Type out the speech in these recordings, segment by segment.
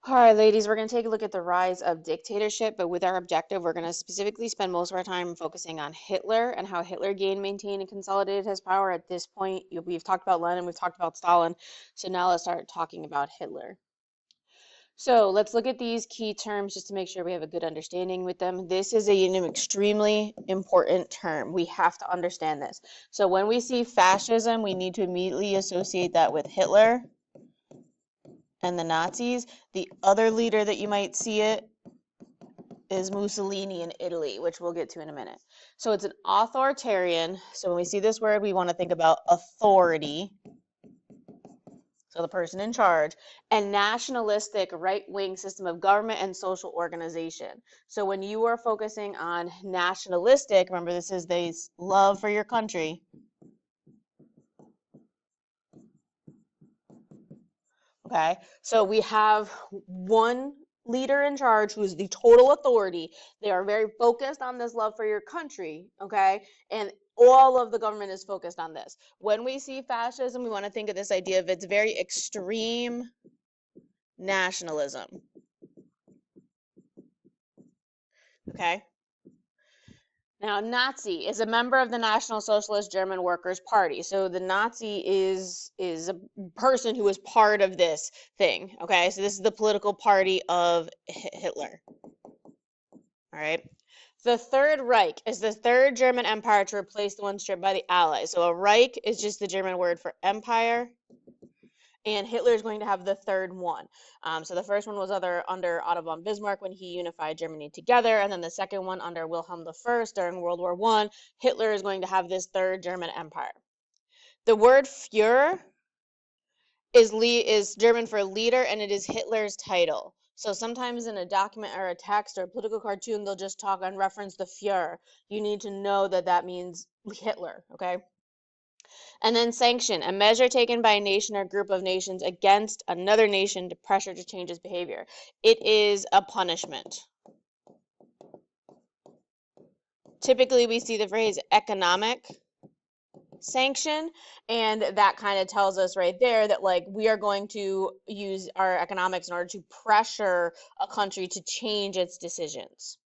All right, ladies, we're going to take a look at the rise of dictatorship, but with our objective, we're going to specifically spend most of our time focusing on Hitler and how Hitler gained, maintained, and consolidated his power. At this point, we've talked about Lenin, we've talked about Stalin, so now let's start talking about Hitler. So let's look at these key terms just to make sure we have a good understanding with them. This is an extremely important term. We have to understand this. So when we see fascism, we need to immediately associate that with Hitler and the Nazis. The other leader that you might see it is Mussolini in Italy, which we'll get to in a minute. So it's an authoritarian. So when we see this word, we want to think about authority. So the person in charge, and nationalistic right-wing system of government and social organization. So when you are focusing on nationalistic, remember this is this love for your country. Okay, so we have one leader in charge who is the total authority. They are very focused on this love for your country, okay? And all of the government is focused on this. When we see fascism, we want to think of this idea of it's very extreme nationalism. Okay? Now, Nazi is a member of the National Socialist German Workers' Party. So the Nazi is a person who is part of this thing. Okay, so this is the political party of Hitler. All right. The Third Reich is the third German empire to replace the one stripped by the Allies. So a Reich is just the German word for empire. And Hitler is going to have the third one. So the first one was under Otto von Bismarck when he unified Germany together, and then the second one under Wilhelm I during World War I. Hitler is going to have this third German empire. The word Führer is German for leader, and it is Hitler's title. So sometimes in a document or a text or a political cartoon, they'll just talk and reference the Führer. You need to know that that means Hitler, okay? And then sanction, a measure taken by a nation or group of nations against another nation to pressure to change its behavior. It is a punishment. Typically, we see the phrase economic sanction, and that kind of tells us right there that like we are going to use our economics in order to pressure a country to change its decisions.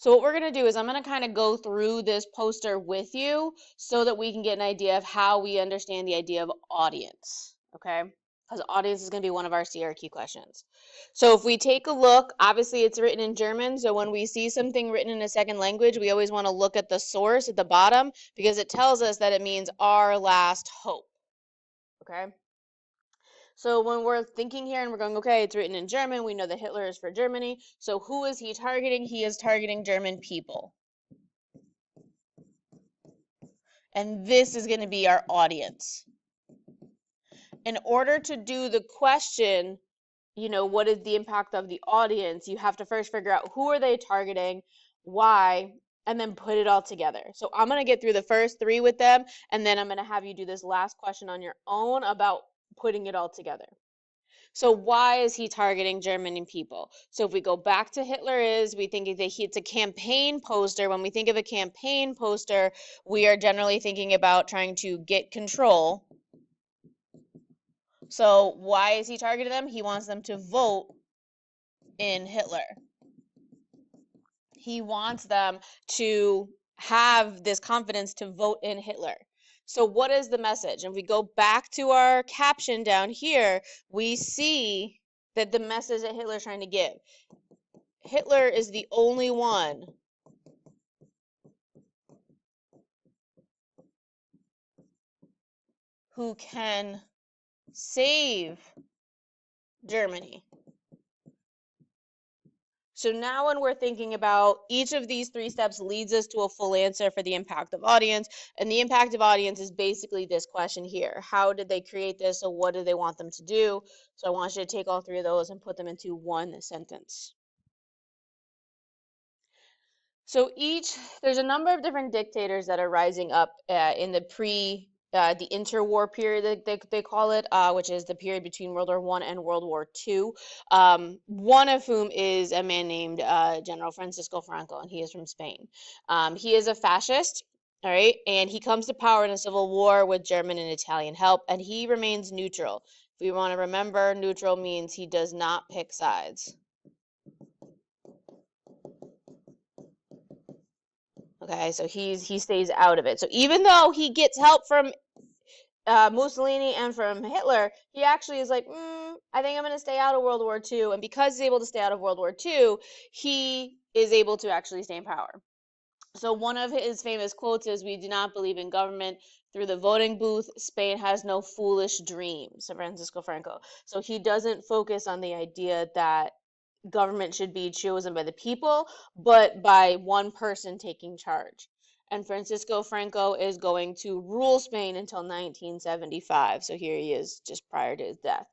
So what we're going to do is I'm going to kind of go through this poster with you so that we can get an idea of how we understand the idea of audience, okay? Because audience is going to be one of our CRQ questions. So if we take a look, obviously it's written in German, so when we see something written in a second language, we always want to look at the source at the bottom because it tells us that it means our last hope, okay? So when we're thinking here and we're going, okay, it's written in German, we know that Hitler is for Germany. So who is he targeting? He is targeting German people. And this is going to be our audience. In order to do the question, what is the impact of the audience? You have to first figure out who are they targeting, why, and then put it all together. So I'm going to get through the first three with them, and then I'm going to have you do this last question on your own about putting it all together. So why is he targeting German people? So if we go back to Hitler we think that it's a campaign poster. When we think of a campaign poster, we are generally thinking about trying to get control. So why is he targeting them? He wants them to vote in Hitler. He wants them to have this confidence to vote in Hitler. So what is the message? If we go back to our caption down here, we see that the message that Hitler's trying to give. Hitler is the only one who can save Germany. So now when we're thinking about each of these three steps leads us to a full answer for the impact of audience. And the impact of audience is basically this question here. How did they create this? So what do they want them to do? So I want you to take all three of those and put them into one sentence. So there's a number of different dictators that are rising up in the the interwar period, they call it, which is the period between World War I and World War II. One of whom is a man named General Francisco Franco, and he is from Spain. He is a fascist, all right, and he comes to power in a civil war with German and Italian help, and he remains neutral. If we want to remember, neutral means he does not pick sides. Okay, so he stays out of it. So even though he gets help from Mussolini and from Hitler, he actually is like, I think I'm going to stay out of World War II. And because he's able to stay out of World War II, he is able to actually stay in power. So one of his famous quotes is, "We do not believe in government through the voting booth. Spain has no foolish dreams." So Francisco Franco. So he doesn't focus on the idea that government should be chosen by the people, but by one person taking charge. And Francisco Franco is going to rule Spain until 1975. So here he is just prior to his death.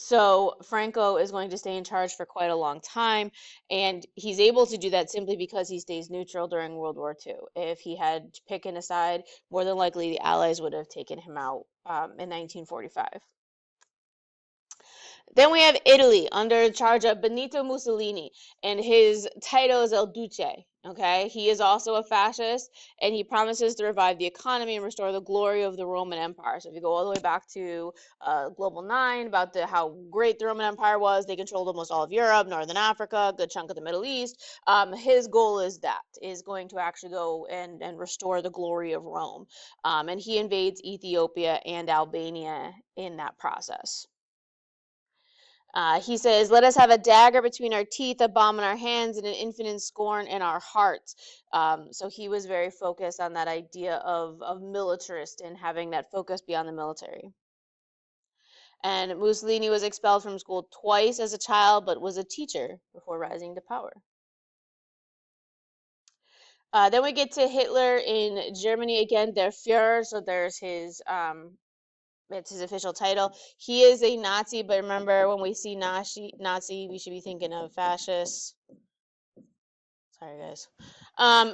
So Franco is going to stay in charge for quite a long time, and he's able to do that simply because he stays neutral during World War II. If he had taken a side, more than likely the Allies would have taken him out in 1945. Then we have Italy under charge of Benito Mussolini, and his title is El Duce. Okay, he is also a fascist, and he promises to revive the economy and restore the glory of the Roman Empire. So if you go all the way back to Global 9, about how great the Roman Empire was, they controlled almost all of Europe, Northern Africa, a good chunk of the Middle East. His goal is going to actually go and restore the glory of Rome. And he invades Ethiopia and Albania in that process. He says, "Let us have a dagger between our teeth, a bomb in our hands, and an infinite scorn in our hearts." So he was very focused on that idea of militarist and having that focus beyond the military. And Mussolini was expelled from school twice as a child, but was a teacher before rising to power. Then we get to Hitler in Germany again, der Führer. So there's his it's his official title. He is a Nazi, but remember when we see Nazi, we should be thinking of fascist. Sorry, guys.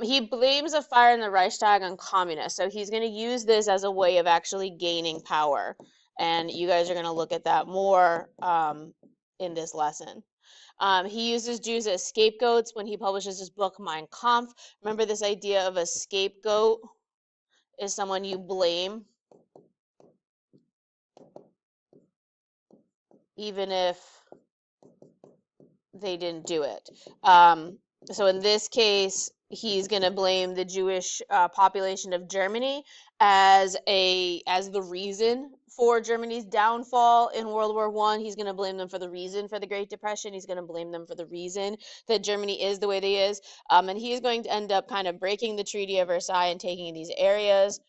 He blames a fire in the Reichstag on communists, so he's going to use this as a way of actually gaining power. And you guys are going to look at that more in this lesson. He uses Jews as scapegoats when he publishes his book Mein Kampf. Remember this idea of a scapegoat is someone you blame, even if they didn't do it. So in this case, he's going to blame the Jewish population of Germany as the reason for Germany's downfall in World War I. He's going to blame them for the reason for the Great Depression. He's going to blame them for the reason that Germany is the way they is. And he is going to end up kind of breaking the Treaty of Versailles and taking these areas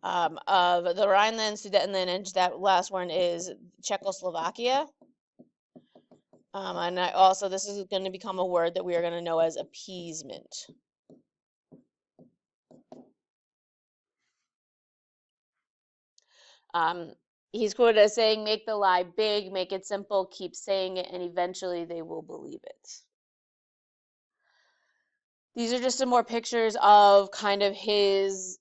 of the Rhineland, Sudetenland, and that last one is Czechoslovakia. And also, this is going to become a word that we are going to know as appeasement. He's quoted as saying, "Make the lie big, make it simple, keep saying it, and eventually they will believe it." These are just some more pictures of kind of his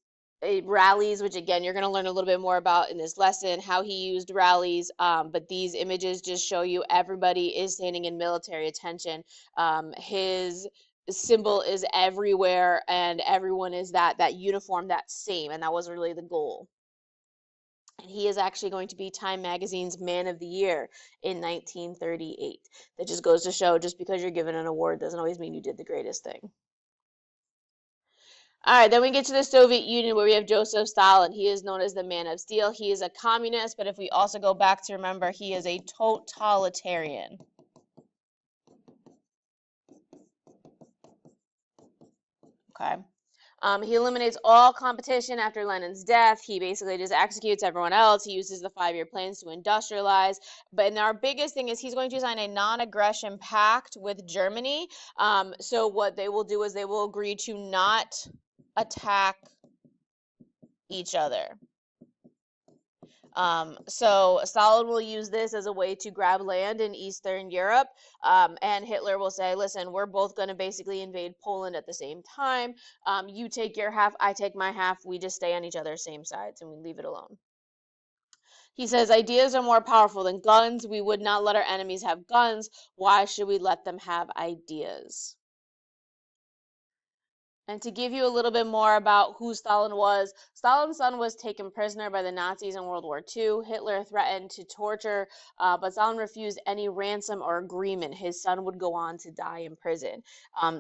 rallies, which again, you're going to learn a little bit more about in this lesson, how he used rallies. But these images just show you everybody is standing in military attention. His symbol is everywhere, and everyone is that uniform, that same, and that was really the goal. And he is actually going to be Time Magazine's Man of the Year in 1938. That just goes to show, just because you're given an award doesn't always mean you did the greatest thing. All right, then we get to the Soviet Union, where we have Joseph Stalin. He is known as the Man of Steel. He is a communist, but if we also go back to remember, he is a totalitarian. Okay. He eliminates all competition after Lenin's death. He basically just executes everyone else. He uses the 5-year plans to industrialize. But our biggest thing is he's going to sign a non-aggression pact with Germany. So what they will do is they will agree to not attack each other. So Stalin will use this as a way to grab land in Eastern Europe, and Hitler will say, "Listen, we're both going to basically invade Poland at the same time. You take your half, I take my half. We just stay on each other's same sides and we leave it alone." He says, "Ideas are more powerful than guns. We would not let our enemies have guns. Why should we let them have ideas?" And to give you a little bit more about who Stalin was, Stalin's son was taken prisoner by the Nazis in World War II. Hitler threatened to torture, but Stalin refused any ransom or agreement. His son would go on to die in prison.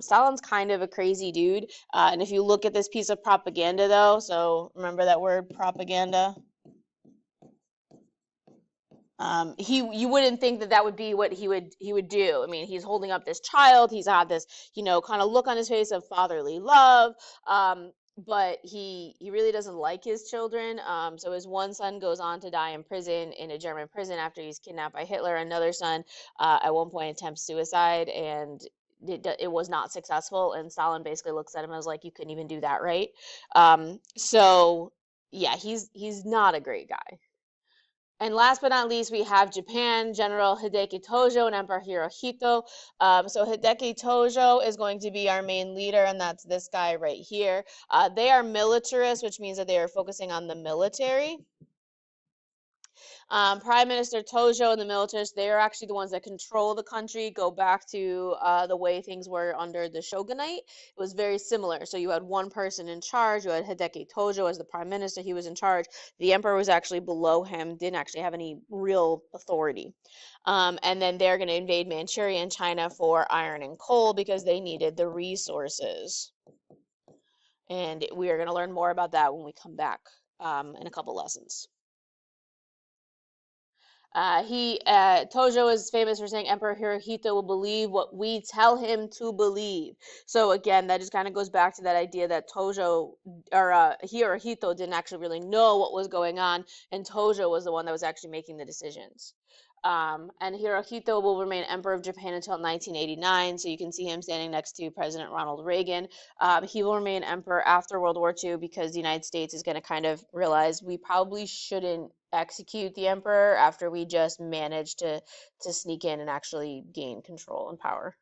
Stalin's kind of a crazy dude. And if you look at this piece of propaganda, though, so remember that word propaganda? You wouldn't think that that would be what he would do. I mean, he's holding up this child. He's got this, kind of look on his face of fatherly love. But he really doesn't like his children. So his one son goes on to die in prison, in a German prison, after he's kidnapped by Hitler. Another son, at one point, attempts suicide, and it was not successful. And Stalin basically looks at him as like, you couldn't even do that, right? So yeah, he's not a great guy. And last but not least, we have Japan, General Hideki Tojo and Emperor Hirohito. So Hideki Tojo is going to be our main leader, and that's this guy right here. They are militarists, which means that they are focusing on the military. Prime Minister Tojo and the militarists, they are actually the ones that control the country. Go back to the way things were under the shogunate. It was very similar. So you had one person in charge. You had Hideki Tojo as the prime minister. He was in charge. The emperor was actually below him, didn't actually have any real authority. And then they're going to invade Manchuria and China for iron and coal because they needed the resources. And we are going to learn more about that when we come back in a couple lessons. Tojo is famous for saying Emperor Hirohito will believe what we tell him to believe. So again, that just kind of goes back to that idea that Tojo or Hirohito didn't actually really know what was going on, and Tojo was the one that was actually making the decisions. And Hirohito will remain Emperor of Japan until 1989. So you can see him standing next to President Ronald Reagan. He will remain Emperor after World War II because the United States is going to kind of realize we probably shouldn't execute the Emperor after we just managed to sneak in and actually gain control and power.